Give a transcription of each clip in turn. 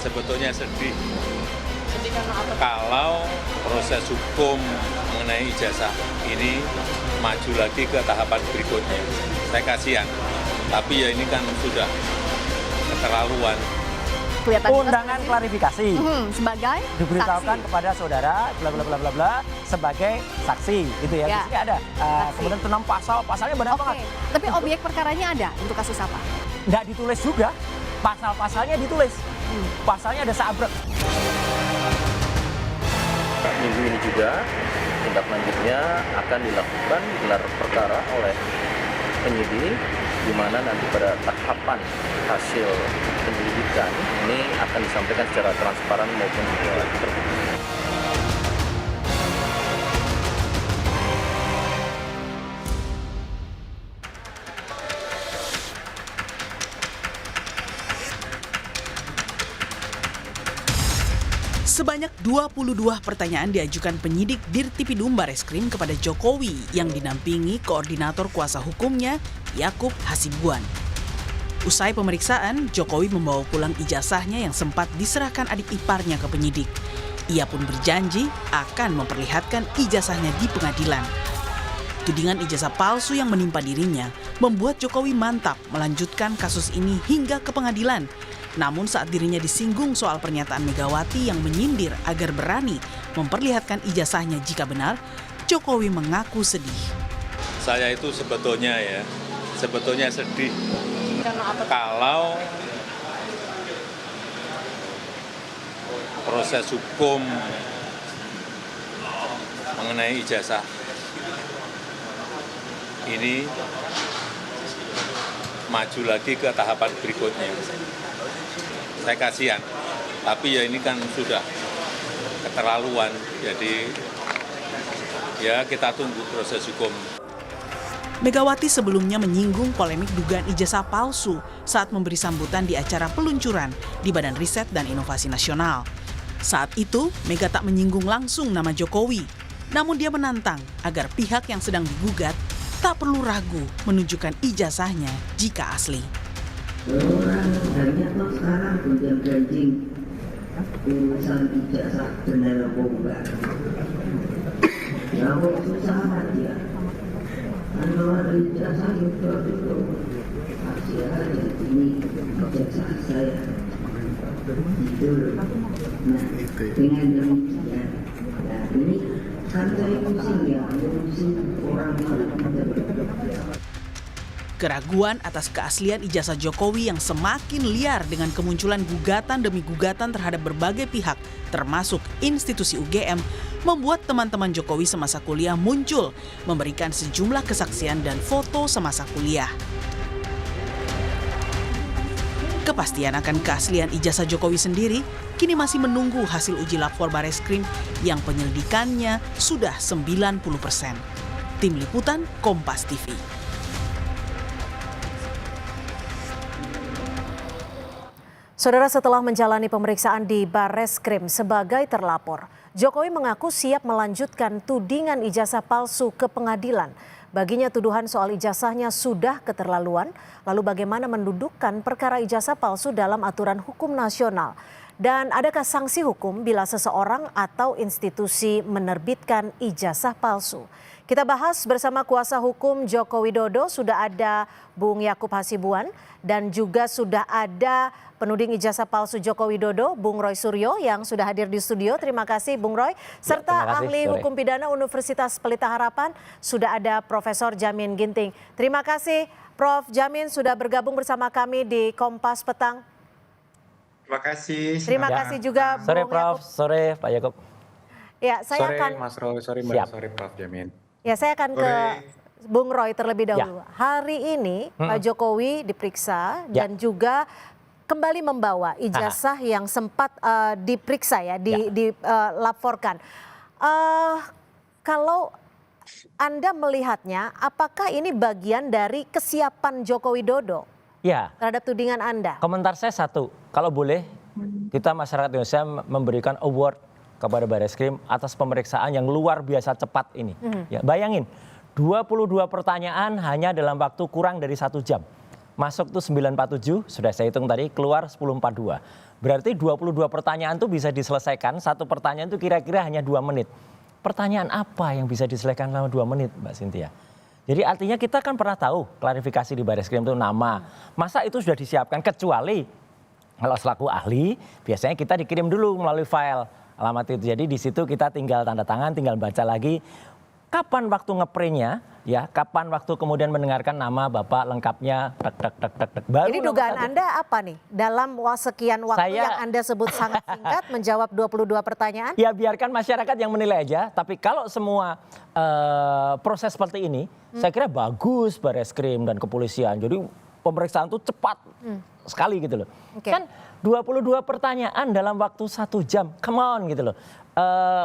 Sebetulnya sedih Sedih karena apa? kalau proses hukum mengenai ijazah ini maju lagi ke tahapan berikutnya. Saya kasihan, tapi ya ini kan sudah keterlaluan. Kelihatan Undangan klarifikasi sebagai diberitahukan saksi. kepada saudara bla bla bla bla bla sebagai saksi gitu ya. Ya. Di sini ada kemudian 6 pasalnya banyak Oke, banget. tapi objek perkaranya ada untuk kasus apa? Nggak ditulis juga, pasal-pasalnya ditulis. Pasalnya ada sabrek. Minggu ini juga tindak lanjutnya akan dilakukan gelar perkara oleh penyidik, di mana nanti pada tahapan hasil penyelidikan ini akan disampaikan secara transparan maupun juga terbuka. Sebanyak 22 pertanyaan diajukan penyidik Dirtipidum Bareskrim kepada Jokowi yang dinampingi koordinator kuasa hukumnya Yakub Hasibuan. Usai pemeriksaan, Jokowi membawa pulang ijazahnya yang sempat diserahkan adik iparnya ke penyidik. Ia pun berjanji akan memperlihatkan ijazahnya di pengadilan. Tudingan ijazah palsu yang menimpa dirinya membuat Jokowi mantap melanjutkan kasus ini hingga ke pengadilan. Namun saat dirinya disinggung soal pernyataan Megawati yang menyindir agar berani memperlihatkan ijazahnya jika benar, Jokowi mengaku sedih. Saya itu sebetulnya sedih Karena apa? kalau proses hukum mengenai ijazah ini maju lagi ke tahapan berikutnya. Saya kasihan, tapi ya ini kan sudah keterlaluan, jadi ya kita tunggu proses hukum. Megawati sebelumnya menyinggung polemik dugaan ijazah palsu saat memberi sambutan di acara peluncuran di Badan Riset dan Inovasi Nasional. Saat itu, Mega tak menyinggung langsung nama Jokowi, namun dia menantang agar pihak yang sedang digugat tak perlu ragu menunjukkan ijazahnya jika asli. Orang banyak tuh sekarang punya branding urusan ijazah benar apa enggak. Ya susah amat ya. Kalau ada ijazah itu kasih aja ini ijazah saya. Itu loh. Nah dengan demikian, nah ini kan saya pusing ya, pusing orang Keraguan atas keaslian ijazah Jokowi yang semakin liar dengan kemunculan gugatan demi gugatan terhadap berbagai pihak, termasuk institusi UGM, membuat teman-teman Jokowi semasa kuliah muncul, memberikan sejumlah kesaksian dan foto semasa kuliah. Kepastian akan keaslian ijazah Jokowi sendiri kini masih menunggu hasil uji lapor Bareskrim yang penyelidikannya sudah 90%. Tim Liputan Kompas TV. Saudara, setelah menjalani pemeriksaan di Bareskrim sebagai terlapor, Jokowi mengaku siap melanjutkan tudingan ijazah palsu ke pengadilan. Baginya tuduhan soal ijazahnya sudah keterlaluan, lalu bagaimana mendudukkan perkara ijazah palsu dalam aturan hukum nasional? Dan adakah sanksi hukum bila seseorang atau institusi menerbitkan ijazah palsu? Kita bahas bersama kuasa hukum Joko Widodo, sudah ada Bung Yakub Hasibuan, dan juga sudah ada penuding ijazah palsu Joko Widodo, Bung Roy Suryo yang sudah hadir di studio. Terima kasih Bung Roy. Serta ahli hukum pidana Universitas Pelita Harapan, sudah ada Profesor Jamin Ginting. Terima kasih Prof. Jamin sudah bergabung bersama kami di Kompas Petang. Terima kasih. Terima kasih juga Sore Bung Prof, Yakub. sore Pak Yakub. Ya, saya Sore akan Mas Roy, sore Mbak, sore Prof. Jamin. Ya, saya akan ke Bung Roy terlebih dahulu. Hari ini Pak Jokowi diperiksa dan juga kembali membawa ijazah yang sempat diperiksa ya, dilaporkan. Kalau Anda melihatnya, apakah ini bagian dari kesiapan Joko Widodo terhadap tudingan Anda? Komentar saya satu, kalau boleh kita masyarakat Indonesia memberikan award kepada Bareskrim atas pemeriksaan yang luar biasa cepat ini. Ya, bayangin, 22 pertanyaan hanya dalam waktu kurang dari 1 jam. masuk tuh 947, sudah saya hitung tadi, keluar 1042. Berarti 22 pertanyaan tuh bisa diselesaikan, satu pertanyaan tuh kira-kira hanya 2 menit. Pertanyaan apa yang bisa diselesaikan selama 2 menit, Mbak Cynthia? Jadi artinya kita kan pernah tahu klarifikasi di Bareskrim itu nama. Masa itu sudah disiapkan, kecuali kalau selaku ahli biasanya kita dikirim dulu melalui file alamat itu. Jadi di situ kita tinggal tanda tangan, tinggal baca lagi. Kapan waktu ngeprintnya, ya, kapan waktu kemudian mendengarkan nama Bapak lengkapnya, baru. Jadi dugaan Anda apa nih? Dalam sekian waktu yang Anda sebut sangat singkat menjawab 22 pertanyaan? Ya biarkan masyarakat yang menilai aja, tapi kalau semua proses seperti ini, saya kira bagus Bareskrim dan kepolisian. Jadi pemeriksaan itu cepat sekali gitu loh. Kan 22 pertanyaan dalam waktu 1 jam, come on gitu loh.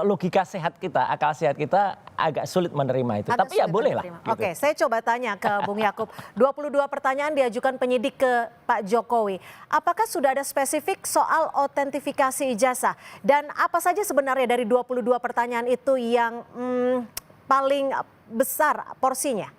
Logika sehat kita, akal sehat kita agak sulit menerima itu. Tapi ya boleh lah. Gitu. Oke, saya coba tanya ke Bung Yakub. 22 pertanyaan diajukan penyidik ke Pak Jokowi. Apakah sudah ada spesifik soal autentifikasi ijazah? Dan apa saja sebenarnya dari 22 pertanyaan itu yang paling besar porsinya?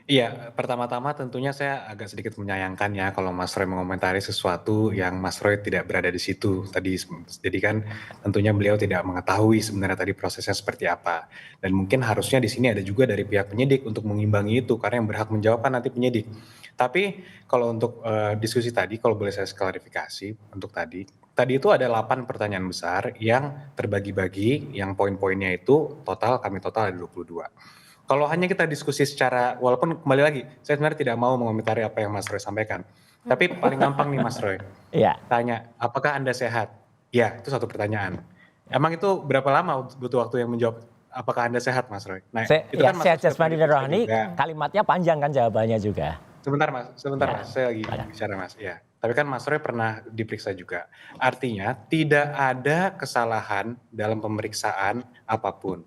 Iya, pertama-tama tentunya saya agak sedikit menyayangkan ya kalau Mas Roy mengomentari sesuatu yang Mas Roy tidak berada di situ tadi. Jadi kan tentunya beliau tidak mengetahui sebenarnya tadi prosesnya seperti apa. Dan mungkin harusnya di sini ada juga dari pihak penyidik untuk mengimbangi itu, karena yang berhak menjawab kan nanti penyidik. Tapi kalau untuk diskusi tadi, kalau boleh saya klarifikasi untuk tadi itu ada 8 pertanyaan besar yang terbagi-bagi, yang poin-poinnya itu kami total ada 22. Kalau hanya kita diskusi secara, walaupun kembali lagi, saya sebenarnya tidak mau mengomentari apa yang Mas Roy sampaikan. Tapi paling gampang nih Mas Roy, tanya, apakah Anda sehat? Ya, itu satu pertanyaan. Emang itu berapa lama butuh waktu yang menjawab, apakah Anda sehat Mas Roy? Nah, itu kan sehat jasmani dan rohani, kalimatnya panjang kan jawabannya juga. Sebentar Mas, saya lagi bicara Mas. Ya, tapi kan Mas Roy pernah diperiksa juga. Artinya tidak ada kesalahan dalam pemeriksaan apapun.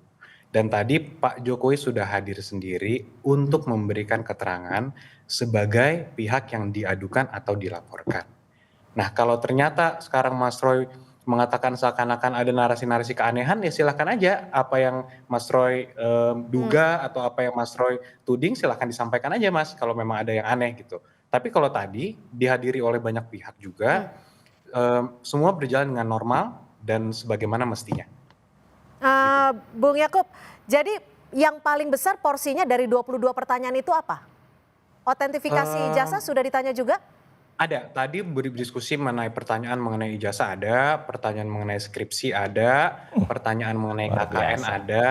Dan tadi Pak Jokowi sudah hadir sendiri untuk memberikan keterangan sebagai pihak yang diadukan atau dilaporkan. Nah, kalau ternyata sekarang Mas Roy mengatakan seakan-akan ada narasi-narasi keanehan, ya silahkan aja apa yang Mas Roy duga atau apa yang Mas Roy tuding silahkan disampaikan aja Mas, kalau memang ada yang aneh gitu. Tapi kalau tadi dihadiri oleh banyak pihak juga, semua berjalan dengan normal dan sebagaimana mestinya. Bung Yakub, jadi yang paling besar porsinya dari 22 pertanyaan itu apa? Autentifikasi ijazah sudah ditanya juga? Ada, tadi berdiskusi mengenai pertanyaan mengenai ijazah ada, pertanyaan mengenai skripsi ada, pertanyaan mengenai KKN ada,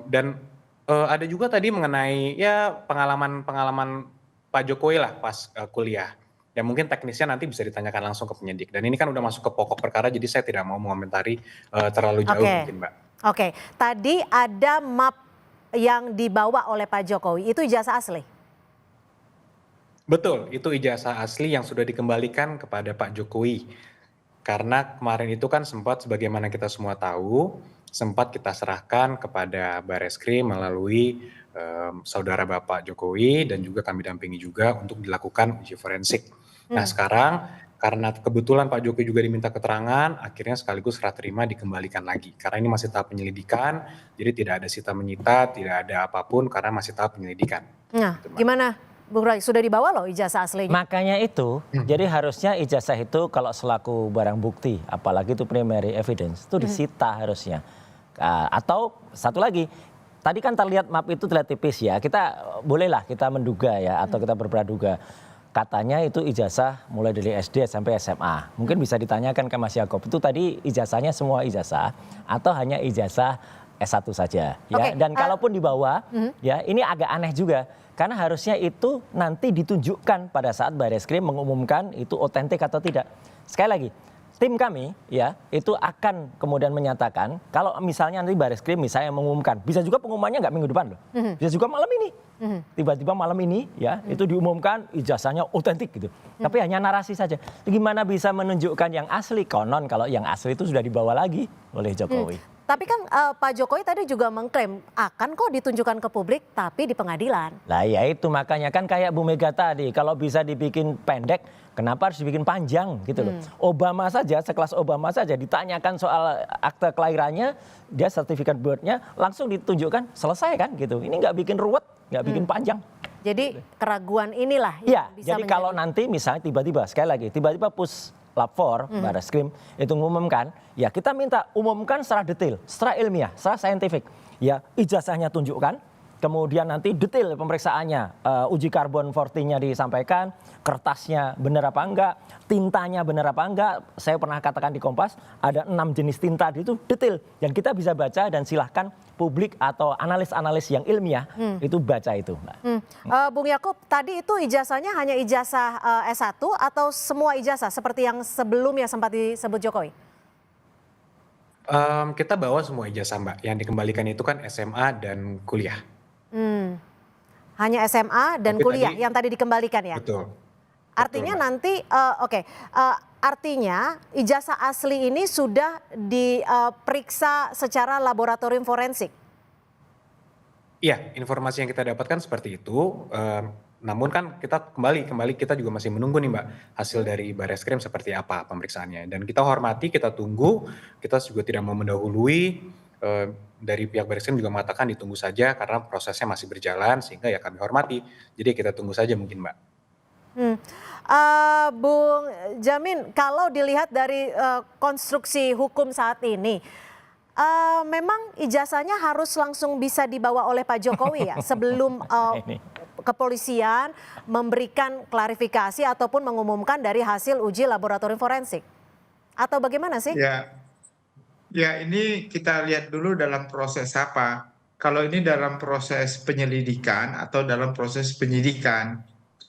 dan ada juga tadi mengenai ya pengalaman Pak Jokowi lah pas kuliah. Ya mungkin teknisnya nanti bisa ditanyakan langsung ke penyidik. Dan ini kan udah masuk ke pokok perkara, jadi saya tidak mau mengomentari terlalu jauh mungkin Mbak. Oke, tadi ada map yang dibawa oleh Pak Jokowi, itu ijazah asli? Betul, itu ijazah asli yang sudah dikembalikan kepada Pak Jokowi. Karena kemarin itu kan sempat sebagaimana kita semua tahu, sempat kita serahkan kepada Bareskrim melalui saudara Bapak Jokowi dan juga kami dampingi juga untuk dilakukan uji forensik. Nah sekarang karena kebetulan Pak Jokowi juga diminta keterangan, akhirnya sekaligus serah terima dikembalikan lagi. Karena ini masih tahap penyelidikan, jadi tidak ada sita menyita, tidak ada apapun karena masih tahap penyelidikan. Nah, gitu, gimana Bung Roy, sudah dibawa loh ijazah aslinya? Makanya itu, jadi harusnya ijazah itu kalau selaku barang bukti, apalagi itu primary evidence, itu disita harusnya. Atau satu lagi, tadi kan terlihat map itu terlihat tipis ya, kita bolehlah kita menduga ya, atau kita berpraduga. Katanya itu ijazah mulai dari SD sampai SMA. Mungkin bisa ditanyakan ke Mas Yakob, itu tadi ijazahnya semua ijazah atau hanya ijazah S1 saja ya. Dan kalaupun dibawa ya ini agak aneh juga karena harusnya itu nanti ditunjukkan pada saat Bareskrim mengumumkan itu otentik atau tidak. Sekali lagi, tim kami ya itu akan kemudian menyatakan kalau misalnya nanti Bareskrim misalnya mengumumkan, bisa juga pengumumannya nggak minggu depan loh, bisa juga malam ini. Tiba-tiba malam ini ya itu diumumkan ijazahnya otentik gitu. Tapi hanya narasi saja. Gimana bisa menunjukkan yang asli? Konon kalau yang asli itu sudah dibawa lagi oleh Jokowi. Tapi kan Pak Jokowi tadi juga mengklaim akan kok ditunjukkan ke publik tapi di pengadilan. Lah ya itu makanya kan kayak Bu Mega tadi kalau bisa dibikin pendek kenapa harus dibikin panjang gitu loh. Obama saja sekelas Obama saja ditanyakan soal akte kelahirannya, dia sertifikat birth-nya langsung ditunjukkan selesai kan gitu. Ini nggak bikin ruwet, nggak bikin panjang. Jadi keraguan inilah Iya, yang bisa jadi kalau nanti misalnya tiba-tiba, sekali lagi, tiba-tiba Puslap 4, Barreskrim itu mengumumkan, ya kita minta umumkan secara detail, secara ilmiah, secara saintifik. Ya ijazahnya tunjukkan, kemudian nanti detail pemeriksaannya, uji karbon 14-nya disampaikan, kertasnya benar apa enggak, tintanya benar apa enggak. Saya pernah katakan di Kompas, ada 6 jenis tinta itu detail. Dan kita bisa baca dan silahkan publik atau analis-analis yang ilmiah itu baca itu. Bung Yakub, tadi itu ijazahnya hanya ijazah S1 atau semua ijazah seperti yang sebelumnya sempat disebut Jokowi? Kita bawa semua ijazah Mbak, yang dikembalikan itu kan SMA dan kuliah. Hanya SMA dan Tapi kuliah tadi- yang tadi dikembalikan ya? Betul. Artinya Mbak. nanti, artinya ijazah asli ini sudah diperiksa secara laboratorium forensik? Iya, informasi yang kita dapatkan seperti itu. Namun kan kita kembali kita juga masih menunggu nih Mbak, hasil dari Barreskrim seperti apa pemeriksaannya. Dan kita hormati, kita tunggu, kita juga tidak mau mendahului. Dari pihak Barreskrim juga mengatakan ditunggu saja karena prosesnya masih berjalan, sehingga ya kami hormati. Jadi kita tunggu saja mungkin Mbak. Bung Jamin, kalau dilihat dari konstruksi hukum saat ini, memang ijazahnya harus langsung bisa dibawa oleh Pak Jokowi ya sebelum kepolisian memberikan klarifikasi ataupun mengumumkan dari hasil uji laboratorium forensik, atau bagaimana sih? Ya, ini kita lihat dulu dalam proses apa. Kalau ini dalam proses penyelidikan atau dalam proses penyidikan.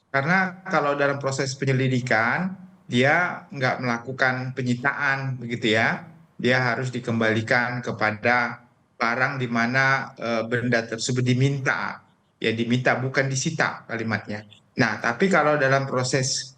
Karena kalau dalam proses penyelidikan, dia nggak melakukan penyitaan, begitu ya. Dia harus dikembalikan kepada barang di mana benda tersebut diminta. Ya diminta, bukan disita kalimatnya. Nah, tapi kalau dalam proses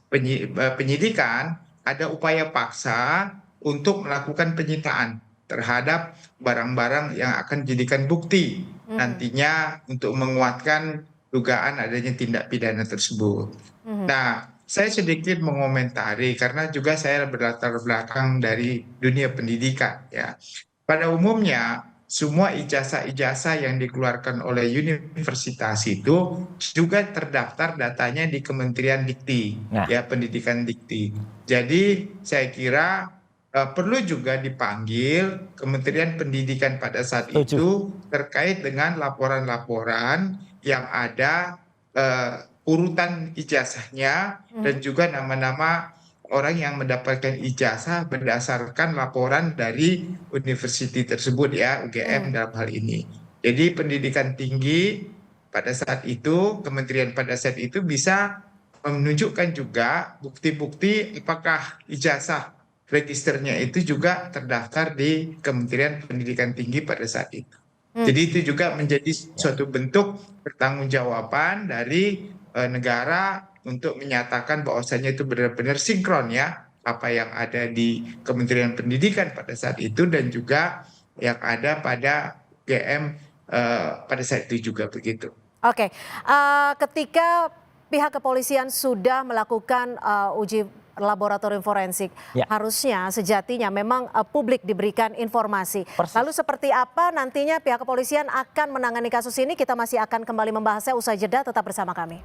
penyidikan, ada upaya paksa untuk melakukan penyitaan terhadap barang-barang yang akan dijadikan bukti nantinya untuk menguatkan dugaan adanya tindak pidana tersebut. Nah, saya sedikit mengomentari karena juga saya berlatar belakang dari dunia pendidikan ya. Pada umumnya semua ijazah-ijazah yang dikeluarkan oleh universitas itu juga terdaftar datanya di Kementerian Dikti, ya Pendidikan Dikti. Jadi saya kira perlu juga dipanggil Kementerian Pendidikan pada saat itu terkait dengan laporan-laporan yang ada urutan ijazahnya dan juga nama-nama orang yang mendapatkan ijazah berdasarkan laporan dari universitas tersebut ya, UGM dalam hal ini. Jadi pendidikan tinggi pada saat itu, kementerian pada saat itu bisa menunjukkan juga bukti-bukti apakah ijazah registernya itu juga terdaftar di Kementerian Pendidikan Tinggi pada saat itu. Jadi itu juga menjadi suatu bentuk pertanggungjawaban dari negara untuk menyatakan bahwasanya itu benar-benar sinkron ya apa yang ada di Kementerian Pendidikan pada saat itu dan juga yang ada pada UGM pada saat itu juga begitu. Oke, ketika pihak kepolisian sudah melakukan uji laboratorium forensik, harusnya sejatinya memang publik diberikan informasi. Lalu seperti apa nantinya pihak kepolisian akan menangani kasus ini? Kita masih akan kembali membahasnya usai jeda, tetap bersama kami.